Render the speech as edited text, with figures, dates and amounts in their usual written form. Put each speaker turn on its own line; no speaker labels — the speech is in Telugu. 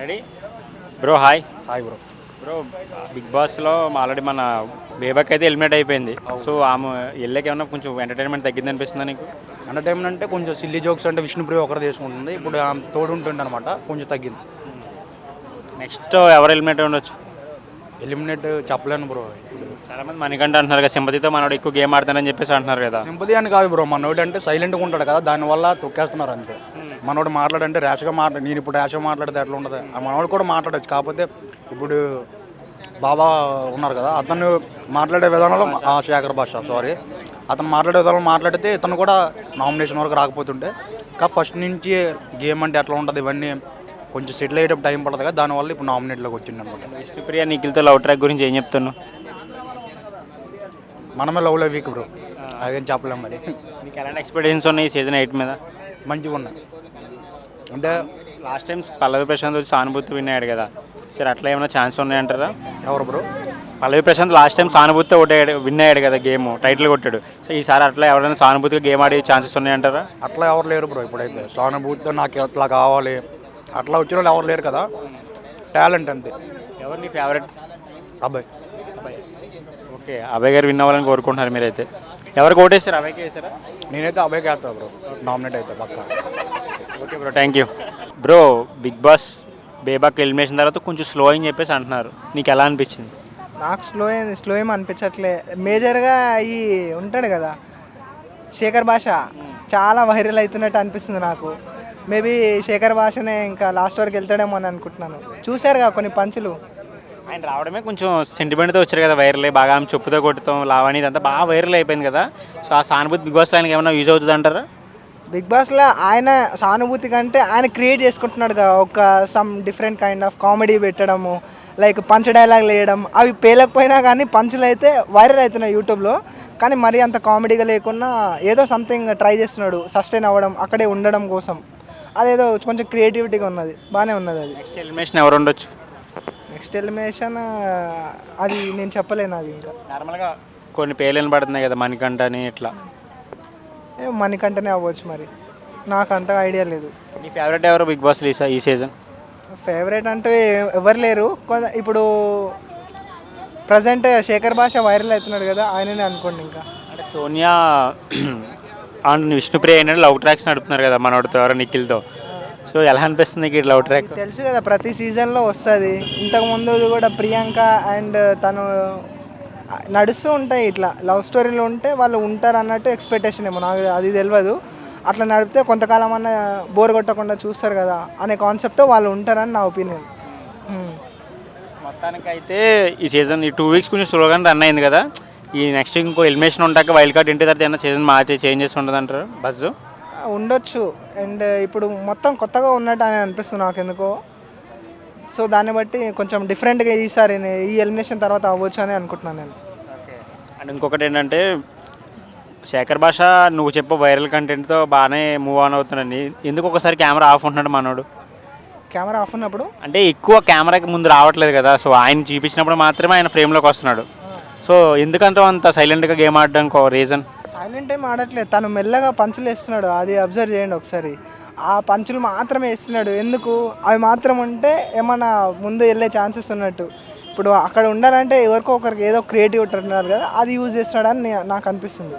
Ready bro hi
hi bro.
Bro big బాస్లో ఆల్రెడీ మన బేబాక్ అయితే ఎలిమినేట్ అయిపోయింది. సో ఆమె వెళ్ళాక ఏమన్నా కొంచెం ఎంటర్టైన్మెంట్ తగ్గింది అనిపిస్తుందా నీకు?
ఎంటర్టైన్మెంట్ అంటే కొంచెం సిల్లీ జోక్స్ అంటే విష్ణుప్రియ ఒకరు తీసుకుంటుంది. ఇప్పుడు ఆమె తోడు ఉంటుంది అనమాట, కొంచెం తగ్గింది.
నెక్స్ట్ ఎవరు ఎలిమినేట్ ఉండొచ్చు?
ఎలిమినేట్ చెప్పలేను బ్రో. ఇప్పుడు
చాలామంది మనకంటే అంటున్నారు కదా, సింపతితో మనోడు ఎక్కువ గేమ్ ఆడతానని చెప్పేసి అంటున్నారు కదా.
సింపతి అని కాదు బ్రో, మనోడు అంటే సైలెంట్గా ఉంటాడు కదా, దానివల్ల తొక్కేస్తున్నారు అంతే. మనోడు మాట్లాడంటే ర్యాష్గా నేను ఇప్పుడు ర్యాష్గా మాట్లాడితే ఎట్లా ఉంటుంది, ఆ మనోడు కూడా మాట్లాడచ్చు. కాకపోతే ఇప్పుడు బాబా ఉన్నారు కదా, అతను మాట్లాడే విధానంలో శేఖర్ భాష అతను మాట్లాడే విధానంలో మాట్లాడితే ఇతను కూడా నామినేషన్ వరకు రాకపోతుంటే, ఇంకా ఫస్ట్ నుంచి గేమ్ అంటే ఎట్లా ఉంటుంది ఇవన్నీ కొంచెం సెటిల్ అయ్యేటప్పుడు టైం పడుతుంది కదా, దానివల్ల ఇప్పుడు నామినేట్లోకి వచ్చింది అనమాట.
విష్ణుప్రియ నిఖిల్తో లవ్ ట్రాక్ గురించి ఏం చెప్తున్నావు?
మనమే లవ్లో వీక్ బ్రో, అదేం చెప్పలేం. మరి
మీకు ఎలాంటి ఎక్స్పెక్టేషన్స్ ఉన్నాయి సీజన్ 8 మీద?
మంచిగా ఉన్నాయి అంటే
లాస్ట్ టైం పల్లవి ప్రశాంత్ వచ్చి సానుభూతి విన్ అయ్యాడు కదా, సరే అట్లా ఏమైనా ఛాన్స్ ఉన్నాయంటారా?
ఎవరు బ్రో?
పల్లవి ప్రశాంత్ లాస్ట్ టైం సానుభూతితో విన్ అయ్యాడు కదా, గేమ్ టైటిల్ కొట్టాడు. సో ఈసారి అట్లా ఎవరైనా సానుభూతిగా గేమ్ ఆడే ఛాన్సెస్ ఉన్నాయంటారా?
అట్లా ఎవరు లేరు బ్రో. ఇప్పుడైతే సానుభూతితో నాకు అట్లా కావాలి అట్లా వచ్చిన వాళ్ళు ఎవరు లేరు కదా, టాలెంట్ అంతే.
ఎవరు నీ ఫేవరెట్?
అబ్బాయి.
ఓకే, అభయ్ గారు విన్ అవ్వాలని కోరుకుంటున్నారు మీరైతే. ఎవరికి ఓటేస్తారు? అభయ్కి వేసారా?
నేనైతే అబ్బాయికి వేస్తా బ్రో, నామినేట్ అయితే పక్కా.
Okay bro, thank you. Bro Bigg Boss బేబాక్ ఎలిమినేషన్ తర్వాత కొంచెం స్లో అని చెప్పేసి అంటున్నారు, నీకు ఎలా అనిపించింది?
నాకు స్లో ఏం అనిపించట్లే. మేజర్గా ఈ ఉంటాడు కదా శేఖర్ భాష, చాలా వైరల్ అవుతున్నట్టు అనిపిస్తుంది నాకు. మేబీ శేఖర్ భాషనే ఇంకా లాస్ట్ వరకు వెళ్తాడేమో అని అనుకుంటున్నాను. చూశారుగా కొన్ని పంచులు.
ఆయన రావడమే కొంచెం సెంటిమెంట్తో వచ్చారు కదా, వైరల్ బాగా ఆమె చెప్పుతో కొట్టడం లావని ఇదంతా బాగా వైరల్ అయిపోయింది కదా. సో ఆ సానుభూతి బిగ్ బాస్ ఆయనకి ఏమైనా యూజ్ అవుతుంది అంటారా?
బిగ్ బాస్లో ఆయన సానుభూతి కంటే ఆయన క్రియేట్ చేసుకుంటున్నాడుగా ఒక some different kind of comedy పెట్టడము, లైక్ పంచ్ డైలాగులు వేయడం. అవి పేలకపోయినా కానీ పంచులు అయితే వైరల్ అవుతున్నాయి యూట్యూబ్లో. కానీ మరీ అంత కామెడీగా లేకుండా ఏదో సంథింగ్ ట్రై చేస్తున్నాడు, సస్టైన్ అవ్వడం, అక్కడే ఉండడం కోసం. అదేదో కొంచెం క్రియేటివిటీగా ఉన్నది, బాగానే ఉన్నది. అది
నెక్స్ట్ ఎలిమినేషన్ ఎవరు ఉండొచ్చు?
నెక్స్ట్ ఎలిమినేషన్ అది నేను చెప్పలేను. అది ఇంకా
నార్మల్గా కొన్ని పేర్లు పడుతున్నాయి కదా, మణికంఠ అని ఇట్లా.
మనకంటేనే అవ్వచ్చు, మరి నాకు అంతగా ఐడియా లేదు.
నీ ఫేవరెట్ ఎవరు బిగ్ బాస్ ఈ సీజన్?
ఫేవరెట్ అంటే ఎవరు లేరు. ఇప్పుడు ప్రజెంట్ శేఖర్ భాష వైరల్ అవుతున్నాడు కదా, ఆయననే అనుకోండి. ఇంకా
అంటే సోనియా అండ్ విష్ణుప్రియ ఏంటంటే లవ్ ట్రాక్స్ నడుపుతున్నారు కదా మనోడితో, ఎవరో నిఖిల్తో. సో ఎలా అనిపిస్తుంది నీకు లవ్ ట్రాక్?
తెలుసు కదా, ప్రతి సీజన్లో వస్తుంది. ఇంతకుముందు కూడా ప్రియాంక అండ్ తను నడుస్తూ ఉంటాయి. ఇట్లా లవ్ స్టోరీలు ఉంటే వాళ్ళు ఉంటారు అన్నట్టు ఎక్స్పెక్టేషన్ ఏమో, నాకు అది తెలియదు. అట్లా నడిపితే కొంతకాలం అన్న బోర్ కొట్టకుండా చూస్తారు కదా అనే కాన్సెప్ట్తో వాళ్ళు ఉంటారని నా ఒపీనియన్.
మొత్తానికైతే ఈ సీజన్ ఈ 2 వీక్స్ కొంచెం స్లోగానే రన్ అయింది కదా. ఈ నెక్స్ట్ ఇంకో ఎలిమినేషన్ ఉంటాక వైల్డ్ కార్డ్ ఇంటి తర్వాత ఏమైనా సీజన్ మార్చి చేంజెస్ ఉండదు అంటారు బస్సు?
ఉండొచ్చు. అండ్ ఇప్పుడు మొత్తం కొత్తగా ఉన్నట్టు అని అనిపిస్తుంది నాకు ఎందుకో. సో దాన్ని బట్టి కొంచెం డిఫరెంట్గా ఈసారి ఈ ఎలిమినేషన్ తర్వాత అవ్వచ్చు అని అనుకుంటున్నాను నేను.
అండ్ ఇంకొకటి ఏంటంటే శేఖర్ భాష నువ్వు చెప్పు వైరల్ కంటెంట్తో బాగానే మూవ్ ఆన్ అవుతున్నాడు, ఎందుకు ఒకసారి కెమెరా ఆఫ్ ఉంటున్నాడు మనోడు?
కెమెరా ఆఫ్ ఉన్నప్పుడు
అంటే ఎక్కువ కెమెరాకి ముందు రావట్లేదు కదా, సో ఆయన చూపించినప్పుడు మాత్రమే ఆయన ఫ్రేమ్లోకి వస్తున్నాడు. సో ఎందుకంటే అంత సైలెంట్గా గేమ్ ఆడడానికి ఒక రీజన్?
సైలెంట్ ఏం ఆడట్లేదు, తను మెల్లగా పంచులు వేస్తున్నాడు. అది అబ్జర్వ్ చేయండి ఒకసారి. ఆ పంచులు మాత్రమే వేస్తున్నాడు. ఎందుకు? అవి మాత్రం ఉంటే ఏమన్నా ముందు వెళ్ళే ఛాన్సెస్ ఉన్నట్టు. ఇప్పుడు అక్కడ ఉండాలంటే ఎవరికో ఒకరికి ఏదో క్రియేటివిటీ ఉన్నారు కదా, అది యూజ్ చేస్తున్నాడని నాకు అనిపిస్తుంది.